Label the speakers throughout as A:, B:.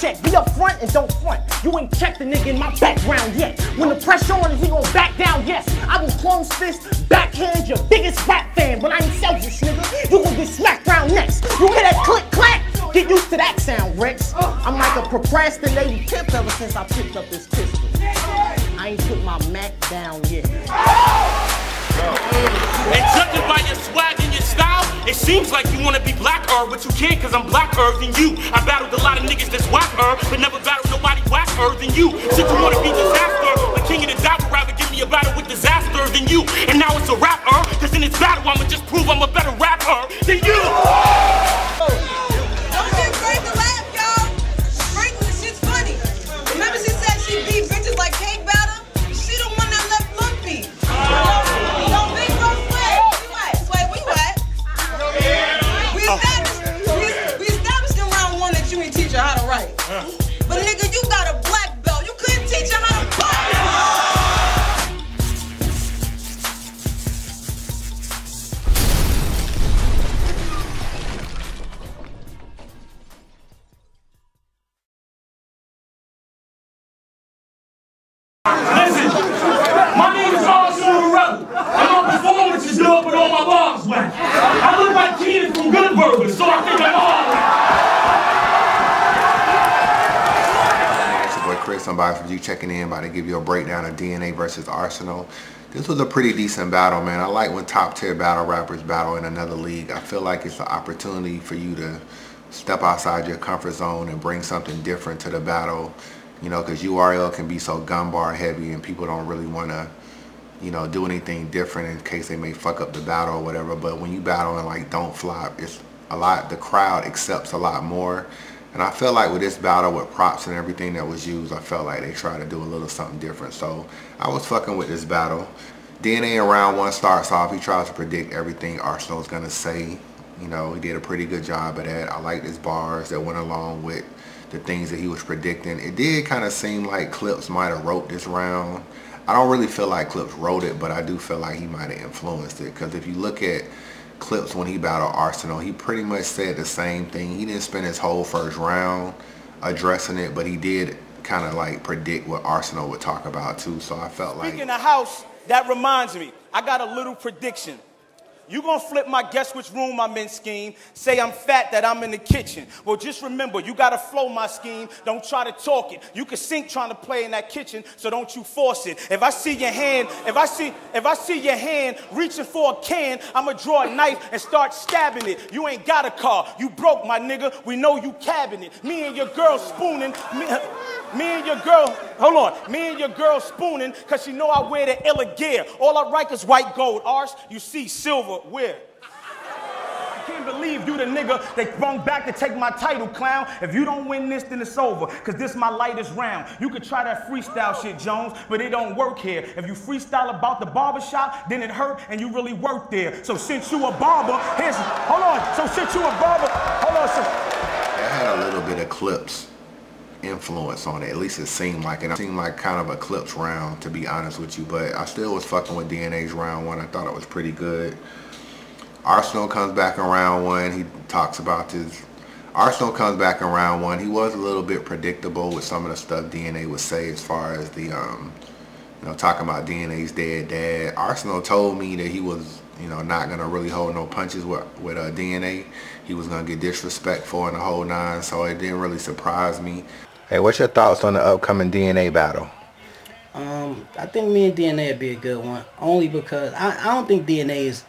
A: check. Be up front and don't front. You ain't checked the nigga in my background yet. When the pressure on, is he gon' back down? Yes. I will close fist, backhand your biggest rap fan. But I ain't selfish, nigga. You gon' get smacked round next. You hear that click clack? Get used to that sound, Rex. I'm like a procrastinating pimp ever since I picked up this pistol. I ain't put my Mac down yet.
B: And judging by your swag and your style, it seems like you wanna be blacker, but you can't cause I'm blacker than you. I battled a lot of niggas that's whacker, but never battled nobody whacker than you. Since you wanna be disaster, the king of the dot would rather give me a battle with disaster than you. And now it's a rapper, cause in this battle I'ma just prove I'm a better rapper than you.
C: Don't get afraid to laugh, y'all. Frank, this shit's funny. Remember she said she beat bitches like cake batter? She the one that left Lumpy. Don't be so sweat. Sway, where you at? We established in round one that you ain't teach her how to write. But nigga, you got a black belt. You couldn't teach her how to fight.
B: Listen, my name is Arsonal, and my performance is good, but all my bars whack. I look like Keenan from Good Burgers, so I think I'm all right.
D: It's your boy Chris, UnbiasReview checking in, about to give you a breakdown of DNA versus Arsonal. This was a pretty decent battle, man. I like when top tier battle rappers battle in another league. I feel like it's an opportunity for you to step outside your comfort zone and bring something different to the battle. You know, because URL can be so gun bar heavy and people don't really want to, you know, do anything different in case they may fuck up the battle or whatever. But when you battle and like don't flop, it's a lot, the crowd accepts a lot more. And I feel like with this battle, with props and everything that was used, I felt like they tried to do a little something different. So I was fucking with this battle. DNA in round one starts off, he tries to predict everything Arsonal's gonna say. You know, he did a pretty good job of that. I like his bars that went along with the things that he was predicting. It did kind of seem like Clips might have wrote this round. I don't really feel like Clips wrote it, but I do feel like he might have influenced it. Because if you look at Clips when he battled Arsonal, he pretty much said the same thing. He didn't spend his whole first round addressing it, but he did kind of like predict what Arsonal would talk about too. So I felt like...
B: Speaking of house, that reminds me, I got a little prediction. You gonna flip my guess which room I'm in scheme, say I'm fat, that I'm in the kitchen. Well, just remember, you gotta flow my scheme, don't try to talk it. You can sink trying to play in that kitchen, so don't you force it. If I see your hand, if I see your hand reaching for a can, I'ma draw a knife and start stabbing it. You ain't got a car, you broke, my nigga, we know you cabinet. Me and your girl spooning, me and your girl, hold on, me and your girl spooning, cause she know I wear the illa gear. All I write is white gold. Ars, you see silver, where? I can't believe you the nigga that sprung back to take my title, clown. If you don't win this, then it's over, cause this my lightest round. You could try that freestyle shit, Jones, but it don't work here. If you freestyle about the barbershop, then it hurt and you really work there. So since you a barber, here's, hold on, so since you a barber, hold on, so.
D: That had a little bit of Clips influence on it. At least it seemed like it. It seemed like kind of a Clips round, to be honest with you, but I still was fucking with DNA's round one. I thought it was pretty good. Arsonal comes back in round one. He talks about this. Arsonal comes back in round one. He was a little bit predictable with some of the stuff DNA would say as far as the, you know, talking about DNA's dead dad. Arsonal told me that he was, you know, not gonna really hold no punches with DNA. He was gonna get disrespectful in the whole nine, so it didn't really surprise me. Hey, what's your thoughts on the upcoming DNA battle?
E: I think me and DNA would be a good one, only because I don't think DNA is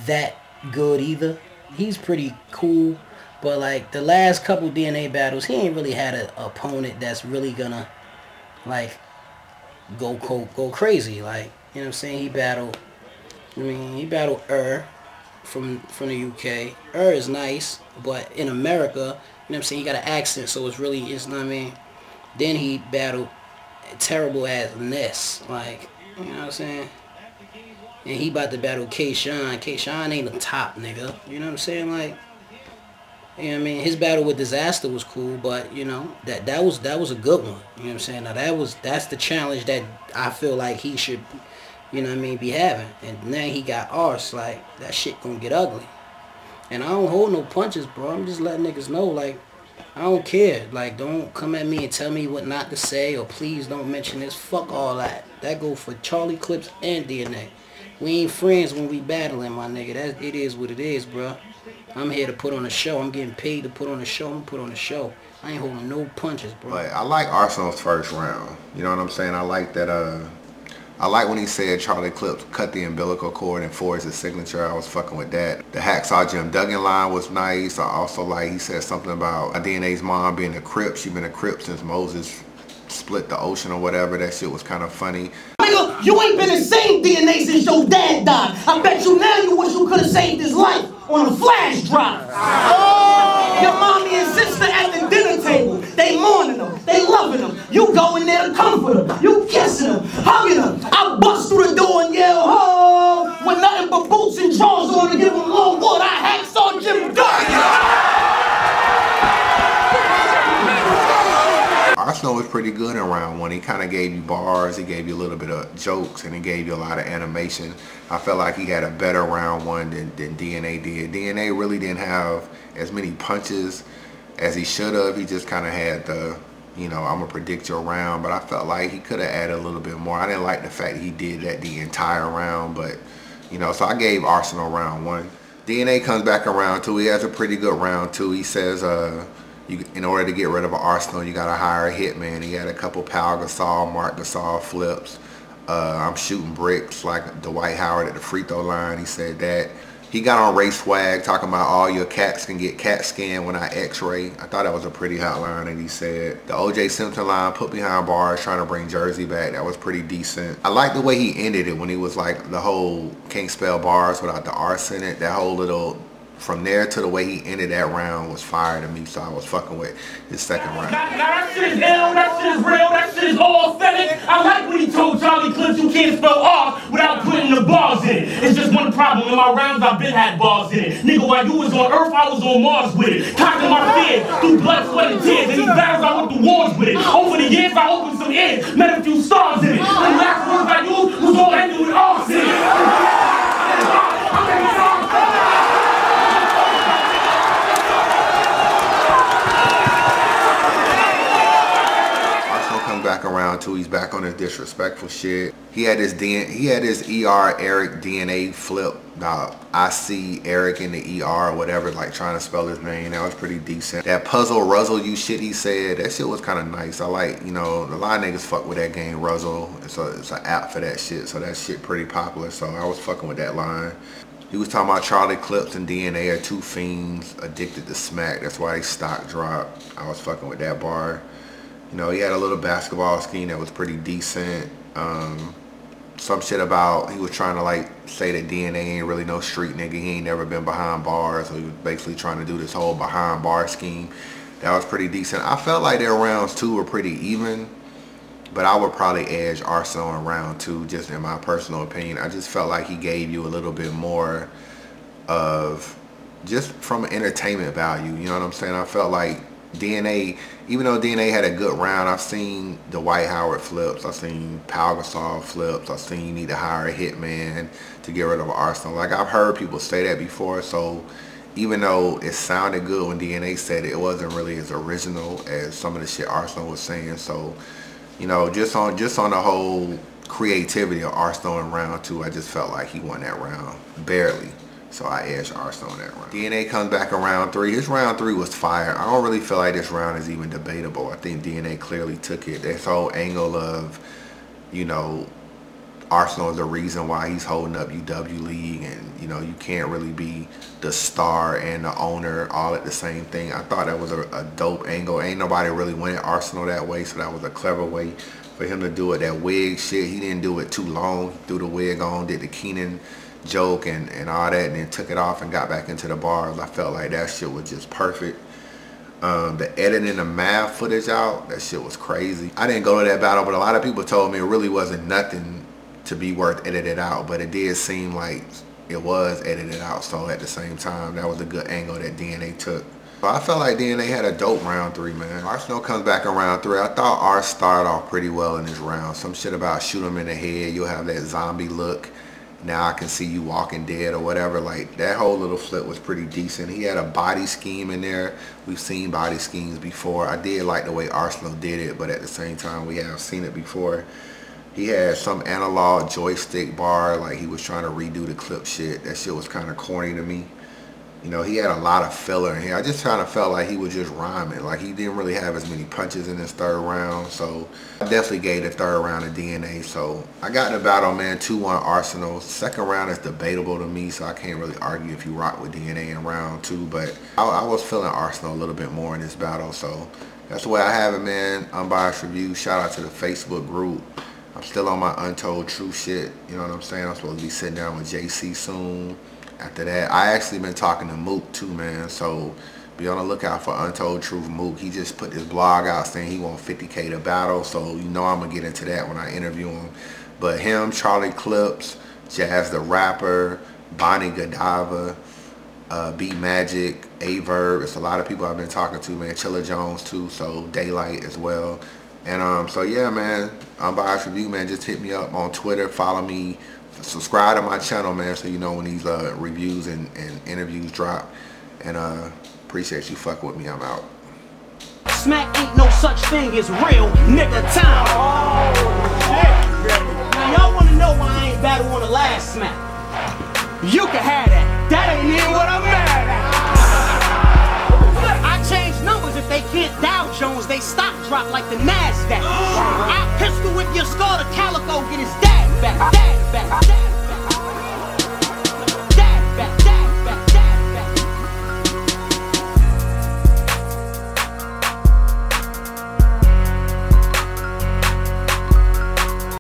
E: that good either. He's pretty cool, but like the last couple DNA battles, he ain't really had an opponent that's really gonna like go crazy. Like, you know what I'm saying? He battled from the UK. Is nice, but in America, you know what I'm saying, he got an accent, so it's really, it's, what I mean. Then he battled terrible ass Ness, like, you know what I'm saying? And he about to battle K-Shine. K-Shine ain't the top nigga, you know what I'm saying? Like, you know what I mean? His battle with Disaster was cool, but you know, that was a good one. You know what I'm saying? Now that's the challenge that I feel like he should, you know what I mean, be having. And now he got Ars, like, that shit gonna get ugly. And I don't hold no punches, bro. I'm just letting niggas know, like, I don't care. Like, don't come at me and tell me what not to say, or please don't mention this. Fuck all that. That go for Charlie Clips and DNA. We ain't friends when we battling, my nigga. It is what it is, bro. I'm here to put on a show. I'm getting paid to put on a show. I'm gonna put on a show. I ain't holding no punches, bro.
D: But I like Arsonal's first round. You know what I'm saying? I like that. I like when he said Charlie Clips cut the umbilical cord and forged his signature. I was fucking with that. The Hacksaw Jim Duggan line was nice. I also like he said something about DNA's mom being a Crip. She been a Crip since Moses split the ocean or whatever. That shit was kind of funny.
A: Nigga, you ain't been the same DNA since your dad died. I bet you now you wish you could have saved his life on a flash drive. Oh, your mommy and sister at the dinner table. They mourning him. They loving him. You go in there to comfort him. You kissing him, hugging him. I bust through the door and yell, ho, with nothing but boots and drawers on to give him low water. I hacksaw Jim Duggan.
D: Arsonal was pretty good in round one. He kind of gave you bars, he gave you a little bit of jokes, and he gave you a lot of animation. I felt like he had a better round one than DNA did. DNA really didn't have as many punches as he should have. He just kind of had the, you know, I'm going to predict your round, but I felt like he could have added a little bit more. I didn't like the fact he did that the entire round, but, you know, so I gave Arsonal round one. DNA comes back around two. He has a pretty good round two. He says, in order to get rid of an Arsonal, you got to hire a hitman. He had a couple Pau Gasol, Mark Gasol flips. I'm shooting bricks like Dwight Howard at the free throw line. He said that. He got on Ray Swag talking about all your cats can get cat scanned when I x-ray. I thought that was a pretty hot line that he said. The OJ Simpson line, put behind bars, trying to bring Jersey back. That was pretty decent. I like the way he ended it when he was like the whole can't spell bars without the arse in it. That whole little... From there to the way he ended that round was fire to me, so I was fucking with his second round.
F: Now that shit is ill, that shit is real, that shit is all authentic. I like when he told Charlie Clips you can't spell R without putting the bars in it. It's just one problem. In my rounds, I've been had bars in it. Nigga, while you was on Earth, I was on Mars with it. Conquer my fears through blood, sweat, and tears. In these battles, I went to wars with it. Over the years, I opened some ears, met a few stars in it. The last words I used was all ended with arse in it.
D: Back around too. He's back on his disrespectful shit. He had his ER Eric DNA flip. I see Eric in the ER or whatever, like trying to spell his name. That was pretty decent. That puzzle Ruzzle you shit he said, that shit was kind of nice. I like, you know, a lot of niggas fuck with that game Ruzzle. It's an app for that shit, so that shit pretty popular. So I was fucking with that line. He was talking about Charlie Clips and DNA are two fiends addicted to smack. That's why they stock dropped. I was fucking with that bar. You know, he had a little basketball scheme that was pretty decent. Some shit about he was trying to like say that DNA ain't really no street nigga. He ain't never been behind bars. So he was basically trying to do this whole behind bar scheme. That was pretty decent. I felt like their rounds two were pretty even, but I would probably edge Arsonal in round two, just in my personal opinion. I just felt like he gave you a little bit more of just from an entertainment value. You know what I'm saying? I felt like DNA, even though DNA had a good round, I've seen the Dwight Howard flips, I've seen Pau Gasol flips, I've seen you need to hire a hitman to get rid of Arsonal. Like, I've heard people say that before, so even though it sounded good when DNA said it, it wasn't really as original as some of the shit Arsonal was saying. So, you know, just on the whole creativity of Arsonal in round two, I just felt like he won that round, barely. So I edged Arsonal on that round. DNA comes back in round three. His round three was fire. I don't really feel like this round is even debatable. I think DNA clearly took it. This whole angle of, you know, Arsonal is the reason why he's holding up UW League, and, you know, you can't really be the star and the owner all at the same thing. I thought that was a dope angle. Ain't nobody really went at Arsonal that way, so that was a clever way for him to do it. That wig shit, he didn't do it too long. He threw the wig on, did the Keenan joke and all that, and then took it off and got back into the bars. I felt like that shit was just perfect. The editing the math footage out, that shit was crazy. I didn't go to that battle, but a lot of people told me it really wasn't nothing to be worth edited out, but it did seem like it was edited out. So at the same time, that was a good angle that DNA took. So I felt like DNA had a dope round three, man. Arsonal comes back in round three. I thought Ars started off pretty well in this round. Some shit about shoot him in the head, you'll have that zombie look. Now I Can See You Walking Dead or whatever. Like, that whole little flip was pretty decent. He had a body scheme in there. We've seen body schemes before. I did like the way Arsonal did it, but at the same time, we have seen it before. He had some analog joystick bar, like he was trying to redo the clip shit. That shit was kind of corny to me. You know, he had a lot of filler in here. I just kind of felt like he was just rhyming. Like, he didn't really have as many punches in his third round. So I definitely gave the third round a DNA. So I got in the battle, man, 2-1 Arsonal. Second round is debatable to me, so I can't really argue if you rock with DNA in round 2. But I was feeling Arsonal a little bit more in this battle. So that's the way I have it, man. Unbiased Review. Shout out to the Facebook group. I'm still on my Untold Truth shit. You know what I'm saying? I'm supposed to be sitting down with JC soon. After that, I actually been talking to Mook too, man. So be on the lookout for Untold Truth Mook. He just put this blog out saying he want 50K to battle. So you know I'm gonna get into that when I interview him. But him, Charlie Clips, Jazz the Rapper, Bonnie Godiva, B Magic, A-Verb. It's a lot of people I've been talking to, man. Chilla Jones too. So Daylight as well. And so yeah, man. Unbiased Review, man. Just hit me up on Twitter. Follow me. Subscribe to my channel, man, so you know when these reviews and interviews drop. And appreciate you fucking with me. I'm out.
A: Smack ain't no such thing as real nigga time. Oh, shit. Now y'all want to know why I ain't battle on the last smack. You can have that. That ain't even what I'm mad at. I change numbers if they can't Dow Jones. They stock drop like the NASDAQ. I pistol whip your skull to Calico, get his dad back.